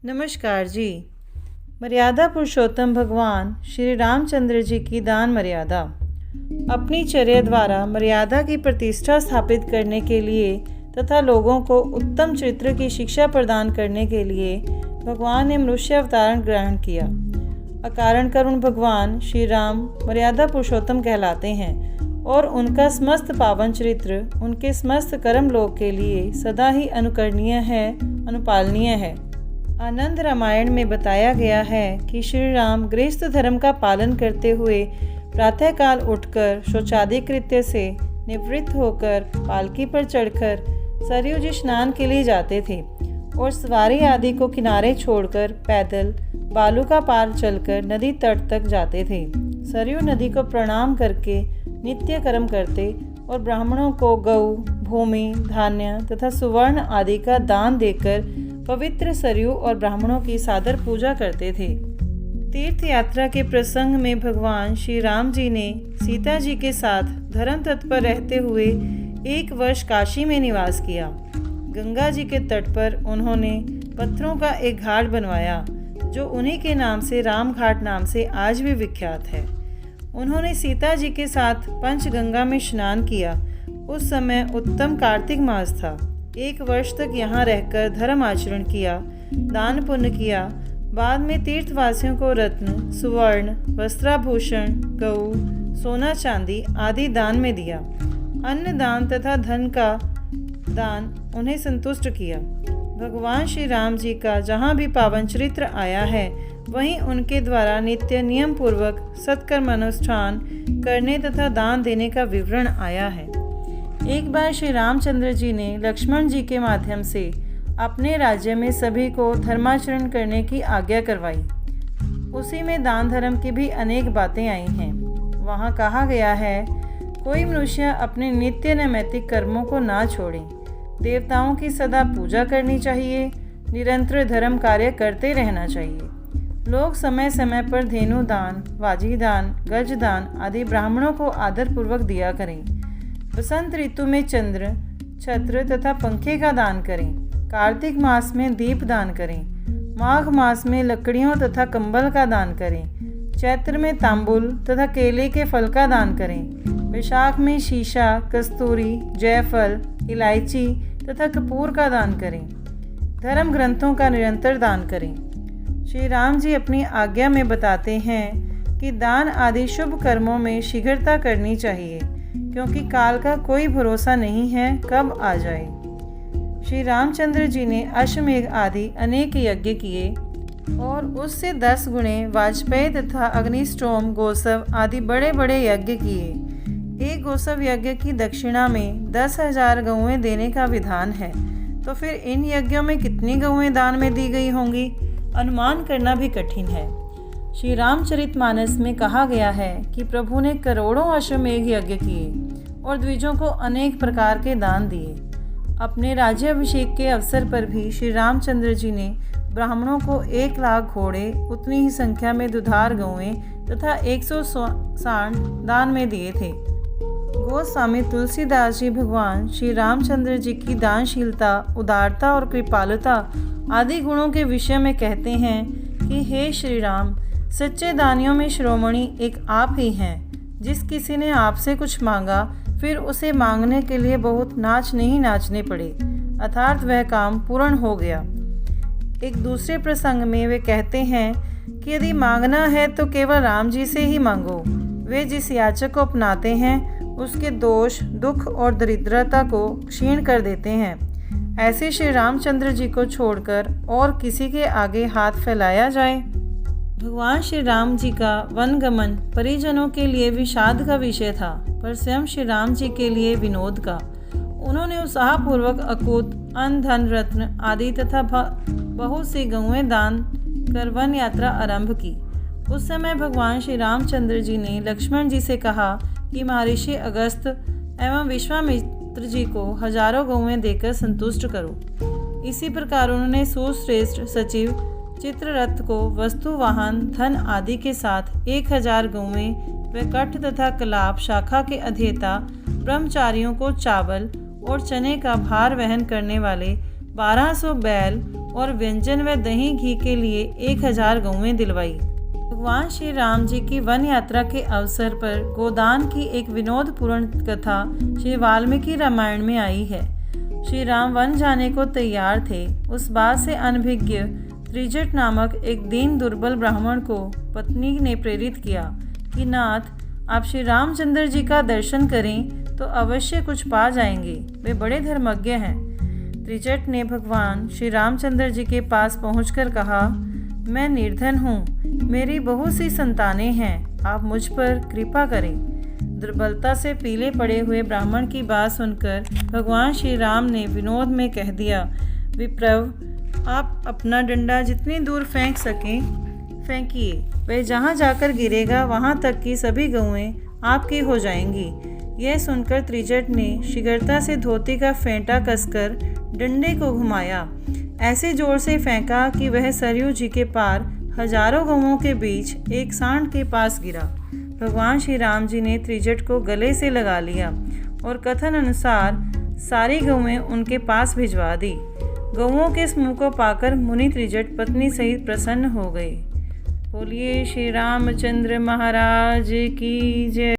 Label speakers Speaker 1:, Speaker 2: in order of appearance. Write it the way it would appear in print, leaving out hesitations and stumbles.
Speaker 1: नमस्कार जी। मर्यादा पुरुषोत्तम भगवान श्री रामचंद्र जी की दान मर्यादा। अपनी चर्या द्वारा मर्यादा की प्रतिष्ठा स्थापित करने के लिए तथा लोगों को उत्तम चरित्र की शिक्षा प्रदान करने के लिए भगवान ने मनुष्य अवतारण ग्रहण किया। अकारण करुण भगवान श्री राम मर्यादा पुरुषोत्तम कहलाते हैं और उनका समस्त पावन चरित्र उनके समस्त कर्म लोक के लिए सदा ही अनुकरणीय है, अनुपालनीय है। आनंद रामायण में बताया गया है कि श्री राम गृहस्थ धर्म का पालन करते हुए प्रातःकाल उठकर शौचादि कृत्य से निवृत्त होकर पालकी पर चढ़कर सरयू जी स्नान के लिए जाते थे और सवारी आदि को किनारे छोड़कर पैदल बालू का पार चलकर नदी तट तक जाते थे। सरयू नदी को प्रणाम करके नित्य कर्म करते और ब्राह्मणों को गौ, भूमि, धान्य तथा सुवर्ण आदि का दान देकर पवित्र सरयू और ब्राह्मणों की सादर पूजा करते थे। तीर्थ यात्रा के प्रसंग में भगवान श्री राम जी ने सीता जी के साथ धर्म तत्पर रहते हुए 1 वर्ष काशी में निवास किया। गंगा जी के तट पर उन्होंने पत्थरों का एक घाट बनवाया जो उन्हीं के नाम से राम घाट नाम से आज भी विख्यात है। उन्होंने सीता जी के साथ पंचगंगा में स्नान किया। उस समय उत्तम कार्तिक मास था। 1 वर्ष तक यहाँ रहकर धर्म आचरण किया, दान पुण्य किया। बाद में तीर्थवासियों को रत्न, सुवर्ण, वस्त्राभूषण, गऊ, सोना चांदी आदि दान में दिया। अन्न दान तथा धन का दान उन्हें संतुष्ट किया। भगवान श्री राम जी का जहाँ भी पावन चरित्र आया है वहीं उनके द्वारा नित्य नियम पूर्वक सत्कर्म अनुष्ठान करने तथा दान देने का विवरण आया है। एक बार श्री रामचंद्र जी ने लक्ष्मण जी के माध्यम से अपने राज्य में सभी को धर्माचरण करने की आज्ञा करवाई। उसी में दान धर्म की भी अनेक बातें आई हैं। वहाँ कहा गया है, कोई मनुष्य अपने नित्य नैमित्तिक कर्मों को ना छोड़े, देवताओं की सदा पूजा करनी चाहिए, निरंतर धर्म कार्य करते रहना चाहिए। लोग समय समय पर धेनु दान, वाजी दान, गज दान आदि ब्राह्मणों को आदर पूर्वक दिया करें। बसंत ऋतु में चंद्र, छत्र तथा पंखे का दान करें। कार्तिक मास में दीप दान करें। माघ मास में लकड़ियों तथा कंबल का दान करें। चैत्र में तांबुल तथा केले के फल का दान करें। वैशाख में शीशा, कस्तूरी, जयफल, इलायची तथा कपूर का दान करें। धर्म ग्रंथों का निरंतर दान करें। श्री राम जी अपनी आज्ञा में बताते हैं कि दान आदि शुभ कर्मों में शीघ्रता करनी चाहिए, क्योंकि काल का कोई भरोसा नहीं है कब आ जाए। श्री रामचंद्र जी ने अश्वमेघ आदि अनेक यज्ञ किए और उससे 10 गुणे वाजपेयी तथा अग्निष्टोम, गोसव आदि बड़े बड़े यज्ञ किए। एक गोसव यज्ञ की दक्षिणा में 10,000 गौएं देने का विधान है, तो फिर इन यज्ञों में कितनी गौएं दान में दी गई होंगी, अनुमान करना भी कठिन है। श्री रामचरितमानस में कहा गया है कि प्रभु ने करोड़ों अश्वमेघ यज्ञ किए और द्विजों को अनेक प्रकार के दान दिए। अपने राज्याभिषेक के अवसर पर भी श्री रामचंद्र जी ने ब्राह्मणों को 1 लाख घोड़े, उतनी ही संख्या में दुधार गौएं तथा 100 सांड दान में दिए थे। गोस्वामी तुलसीदास जी भगवान श्री रामचंद्र जी की दानशीलता, उदारता और कृपालुता आदि गुणों के विषय में कहते हैं कि हे श्री राम, सच्चे दानियों में शिरोमणि एक आप ही हैं। जिस किसी ने आपसे कुछ मांगा फिर उसे मांगने के लिए बहुत नाच नहीं नाचने पड़े, अर्थात वह काम पूर्ण हो गया। एक दूसरे प्रसंग में वे कहते हैं कि यदि मांगना है तो केवल राम जी से ही मांगो। वे जिस याचक को अपनाते हैं उसके दोष, दुख और दरिद्रता को क्षीण कर देते हैं। ऐसे श्री रामचंद्र जी को छोड़कर और किसी के आगे हाथ फैलाया जाए। भगवान श्री राम जी का वनगमन परिजनों के लिए विषाद का विषय था, पर स्वयं श्री राम जी के लिए विनोद का। उन्होंने उत्साहपूर्वक अकूत, अन्न, धन, रत्न आदि तथा बहुत सी गौएं दान कर वन यात्रा आरंभ की। उस समय भगवान श्री रामचंद्र जी ने लक्ष्मण जी से कहा कि महर्षि अगस्त एवं विश्वामित्र जी को हजारों गौएं देकर संतुष्ट करो। इसी प्रकार उन्होंने सुश्रेष्ठ सचिव चित्ररथ को वस्तु, वाहन, धन आदि के साथ 1000 गौएं व कठ तथा कलाप शाखा के अध्येता ब्रह्मचारियों को चावल और चने का भार वहन करने वाले 1200 बैल और व्यंजन व दही घी के लिए 1000 गौएं दिलवाई। भगवान श्री राम जी की वन यात्रा के अवसर पर गोदान की एक विनोदपूर्ण कथा श्री वाल्मीकि रामायण में आई है। श्री राम वन जाने को तैयार थे। उस बात से अनभिज्ञ त्रिजट नामक एक दीन दुर्बल ब्राह्मण को पत्नी ने प्रेरित किया कि नाथ, आप श्री रामचंद्र जी का दर्शन करें तो अवश्य कुछ पा जाएंगे, वे बड़े धर्मज्ञ हैं। त्रिजट ने भगवान श्री रामचंद्र जी के पास पहुंचकर कहा, मैं निर्धन हूँ, मेरी बहुत सी संतानें हैं, आप मुझ पर कृपा करें। दुर्बलता से पीले पड़े हुए ब्राह्मण की बात सुनकर भगवान श्री राम ने विनोद में कह दिया, विप्रव, आप अपना डंडा जितनी दूर फेंक सकें फेंकिए, वह जहाँ जाकर गिरेगा वहाँ तक की सभी गौएं आपकी हो जाएंगी। यह सुनकर त्रिजट ने शीघ्रता से धोती का फेंटा कसकर डंडे को घुमाया, ऐसे जोर से फेंका कि वह सरयू जी के पार हजारों गौओं के बीच एक सांड के पास गिरा। भगवान श्री राम जी ने त्रिजट को गले से लगा लिया और कथन अनुसार सारी गौएं उनके पास भिजवा दी। गौओं के समूह को पाकर मुनि त्रिजट पत्नी सहित प्रसन्न हो गए। बोलिए श्री रामचंद्र महाराज की जय।